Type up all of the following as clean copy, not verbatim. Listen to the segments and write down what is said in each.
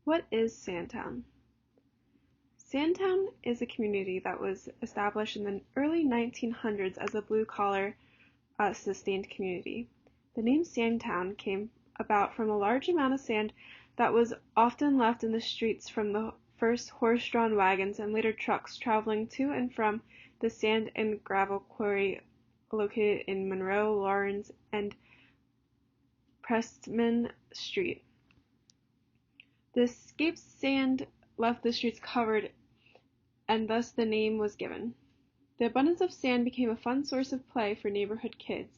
What is Sandtown? Sandtown is a community that was established in the early 1900s as a blue-collar, sustained community. The name Sandtown came about from a large amount of sand that was often left in the streets from the first horse-drawn wagons and later trucks traveling to and from the sand and gravel quarry located in Monroe, Lawrence, and Prestman Street. The escaped sand left the streets covered, and thus the name was given. The abundance of sand became a fun source of play for neighborhood kids.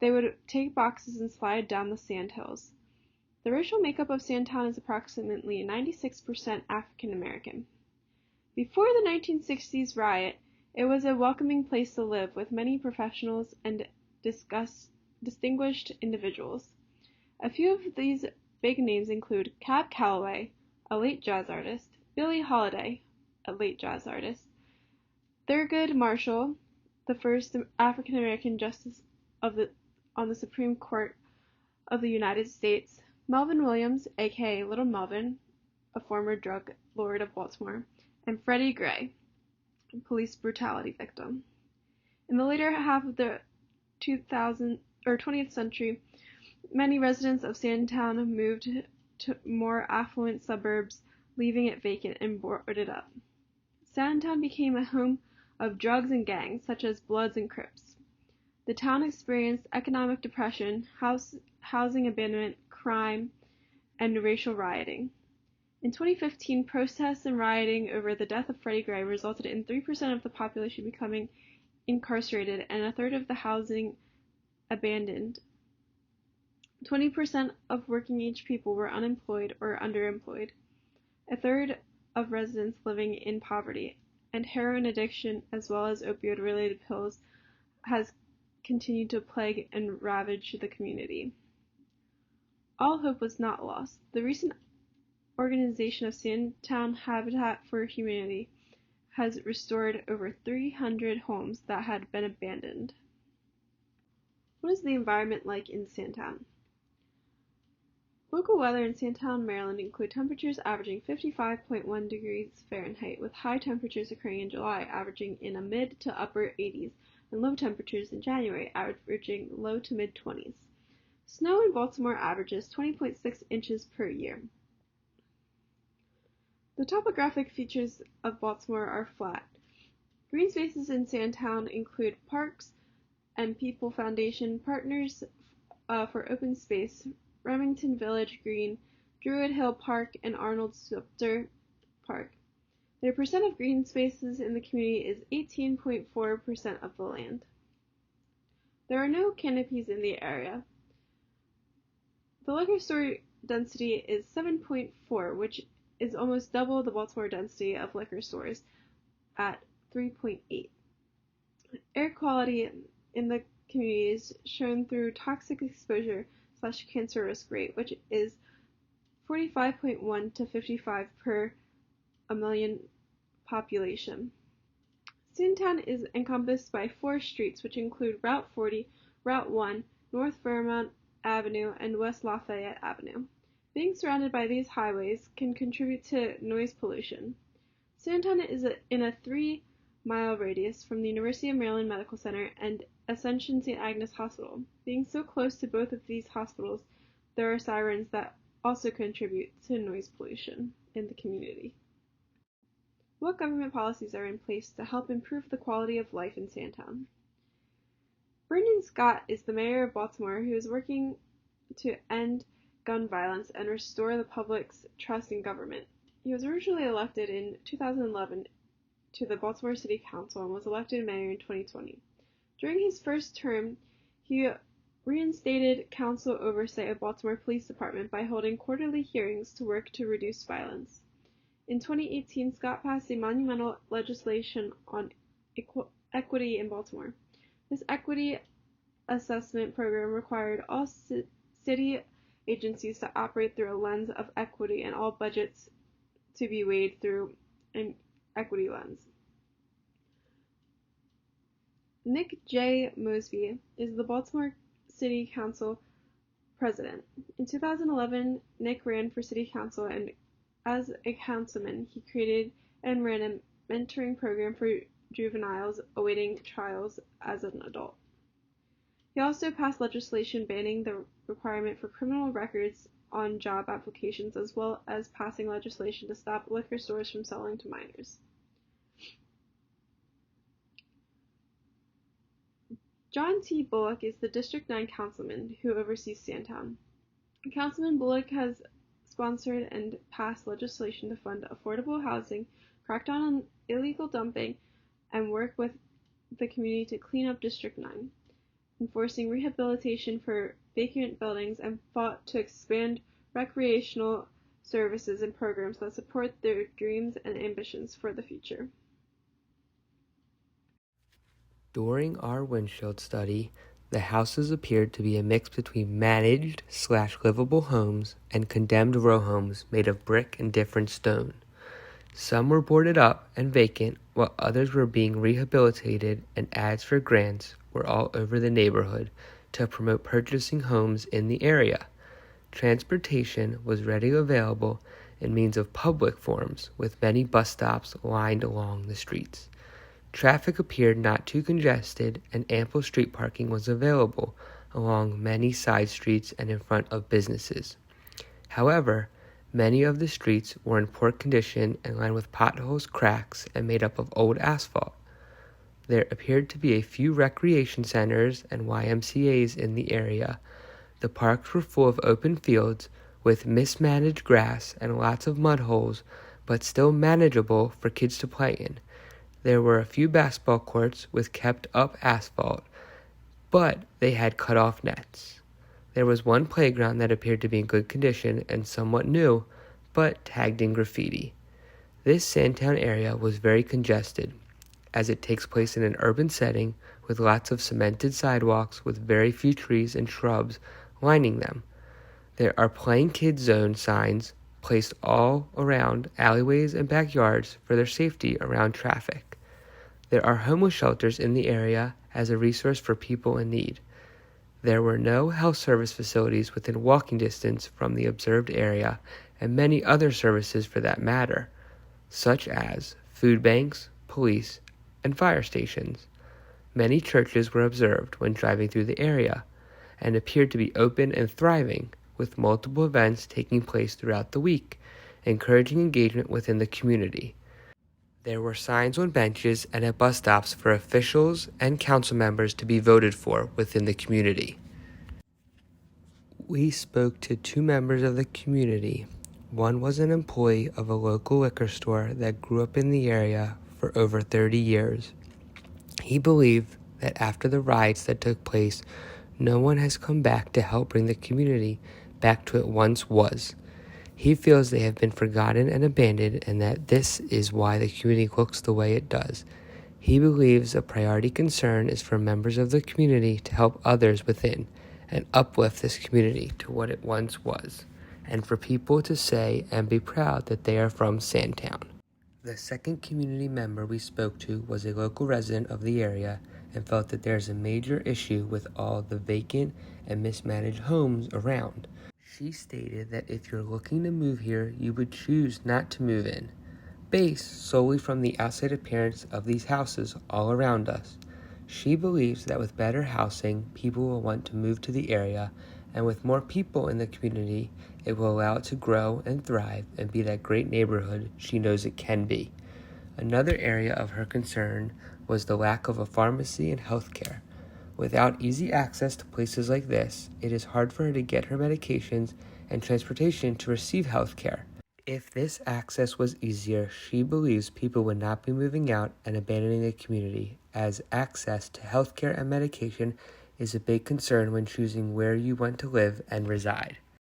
They would take boxes and slide down the sand hills. The racial makeup of Sandtown is approximately 96% African American. Before the 1960s riot, it was a welcoming place to live with many professionals and distinguished individuals. A few of these big names include Cab Calloway, a late jazz artist, Billie Holiday, a late jazz artist, Thurgood Marshall, the first African American justice on the Supreme Court of the United States, Melvin Williams, aka Little Melvin, a former drug lord of Baltimore, and Freddie Gray, a police brutality victim. In the later half of the 20th century, many residents of Sandtown moved to more affluent suburbs, leaving it vacant and boarded up. Sandtown became a home of drugs and gangs, such as Bloods and Crips. The town experienced economic depression, housing abandonment, crime, and racial rioting. In 2015, protests and rioting over the death of Freddie Gray resulted in 3% of the population becoming incarcerated and a third of the housing abandoned. 20% of working-age people were unemployed or underemployed. A third of residents living in poverty, and heroin addiction as well as opioid-related pills has continued to plague and ravage the community. All hope was not lost. The recent organization of Sandtown Habitat for Humanity has restored over 300 homes that had been abandoned. What is the environment like in Sandtown? Local weather in Sandtown, Maryland include temperatures averaging 55.1 degrees Fahrenheit, with high temperatures occurring in July averaging in a mid to upper 80s, and low temperatures in January averaging low to mid 20s. Snow in Baltimore averages 20.6 inches per year. The topographic features of Baltimore are flat. Green spaces in Sandtown include parks and People Foundation Partners for Open Space, Remington Village Green, Druid Hill Park, and Arnold Swifter Park. The percent of green spaces in the community is 18.4% of the land. There are no canopies in the area. The liquor store density is 7.4, which is almost double the Baltimore density of liquor stores at 3.8. Air quality in the community is shown through toxic exposure / cancer risk rate, which is 45.1 to 55 per a million population. Sandtown is encompassed by 4 streets, which include Route 40, Route 1, North Vermont Avenue, and West Lafayette Avenue. Being surrounded by these highways can contribute to noise pollution. Sandtown is in a 3-mile radius from the University of Maryland Medical Center and Ascension St. Agnes Hospital. Being so close to both of these hospitals, there are sirens that also contribute to noise pollution in the community. What government policies are in place to help improve the quality of life in Sandtown? Brandon Scott is the mayor of Baltimore who is working to end gun violence and restore the public's trust in government. He was originally elected in 2011 to the Baltimore City Council and was elected mayor in 2020. During his first term, he reinstated council oversight of Baltimore Police Department by holding quarterly hearings to work to reduce violence. In 2018, Scott passed a monumental legislation on equity in Baltimore. This equity assessment program required all city agencies to operate through a lens of equity and all budgets to be weighed through an equity lens. Nick J. Mosby is the Baltimore City Council president. In 2011, Nick ran for city council and As a councilman, he created and ran a mentoring program for juveniles awaiting trials as an adult. He also passed legislation banning the requirement for criminal records on job applications, as well as passing legislation to stop liquor stores from selling to minors. John T. Bullock is the District 9 councilman who oversees Sandtown. Councilman Bullock has sponsored and passed legislation to fund affordable housing, crack down on illegal dumping, and work with the community to clean up District 9, enforcing rehabilitation for vacant buildings, and fought to expand recreational services and programs that support their dreams and ambitions for the future. During our windshield study, the houses appeared to be a mix between managed/livable homes and condemned row homes made of brick and different stone. Some were boarded up and vacant, while others were being rehabilitated, and ads for grants were all over the neighborhood to promote purchasing homes in the area. Transportation was readily available in means of public forms, with many bus stops lined along the streets. Traffic appeared not too congested, and ample street parking was available along many side streets and in front of businesses. However, many of the streets were in poor condition and lined with potholes, cracks, and made up of old asphalt. There appeared to be a few recreation centers and YMCAs in the area. The parks were full of open fields with mismanaged grass and lots of mud holes, but still manageable for kids to play in. There were a few basketball courts with kept-up asphalt, but they had cut-off nets. There was one playground that appeared to be in good condition and somewhat new, but tagged in graffiti. This Sandtown area was very congested, as it takes place in an urban setting with lots of cemented sidewalks with very few trees and shrubs lining them. There are playing kids zone signs placed all around alleyways and backyards for their safety around traffic. There are homeless shelters in the area as a resource for people in need. There were no health service facilities within walking distance from the observed area, and many other services for that matter, such as food banks, police, and fire stations. Many churches were observed when driving through the area, and appeared to be open and thriving, with multiple events taking place throughout the week, encouraging engagement within the community. There were signs on benches and at bus stops for officials and council members to be voted for within the community. We spoke to 2 members of the community. One was an employee of a local liquor store that grew up in the area for over 30 years. He believed that after the riots that took place, no one has come back to help bring the community back to what it once was. He feels they have been forgotten and abandoned, and that this is why the community looks the way it does. He believes a priority concern is for members of the community to help others within and uplift this community to what it once was, and for people to say and be proud that they are from Sandtown. The second community member we spoke to was a local resident of the area and felt that there is a major issue with all the vacant and mismanaged homes around. She stated that if you're looking to move here, you would choose not to move in, based solely from the outside appearance of these houses all around us. She believes that with better housing, people will want to move to the area, and with more people in the community, it will allow it to grow and thrive and be that great neighborhood she knows it can be. Another area of her concern was the lack of a pharmacy and healthcare. Without easy access to places like this, it is hard for her to get her medications and transportation to receive health care. If this access was easier, she believes people would not be moving out and abandoning the community, as access to health care and medication is a big concern when choosing where you want to live and reside.